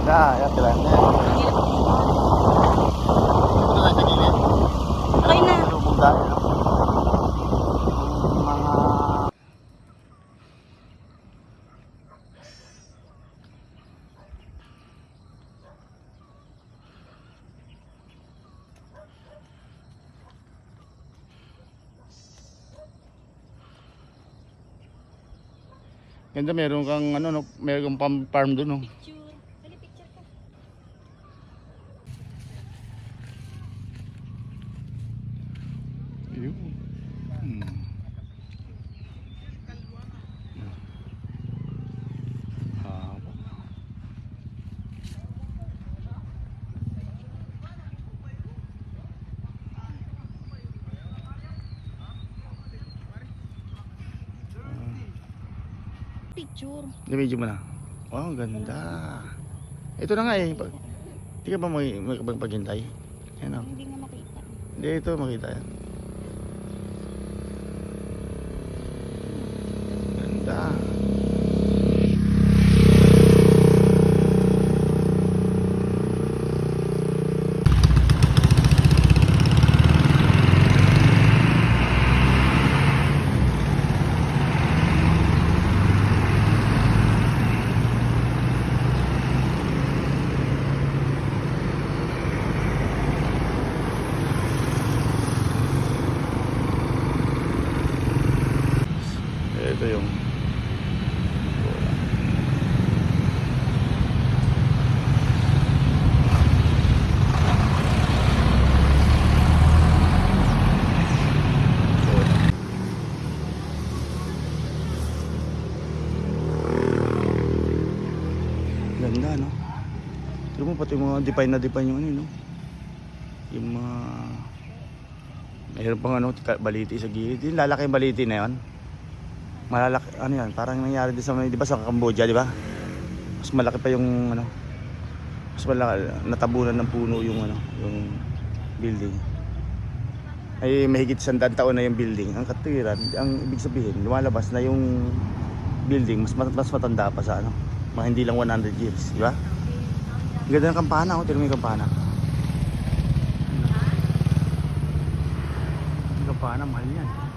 Ya, sila. Ito na sa gilid. Okay na. Lubog dahil, no? Mga... Ganda, meron kang ano, no, meron kang farm doon, no. Picture. Dali, picture ka. Ayun. Haba. Picture. Medyo mo na. Oh, ganda. Ito na nga eh. Hindi ka ba magpaghintay? Yan o. Hindi nga makita. Hindi, ito makita yan. Ganda. Ito yung ganda, no? Tignan mo pati mga define na define yung ano, no? Yung mga mayroon pang ano, baliti sa gilid. Yung lalaki yung baliti na yun. Malalaki, ano yan, parang nangyari din sa, di ba, sa Cambodia, di ba? Mas malaki pa yung, ano, mas malaki, natabunan ng puno yung, ano, yung building. Ay, mahigit 100 taon na yung building. Ang katiran, ang ibig sabihin, lumalabas na yung building, mas matanda pa sa, ano, mga hindi lang 100 years, di ba? Ang ganda ng kampana, oh, tignan mo yung kampana. Yung kampana, mahal yan.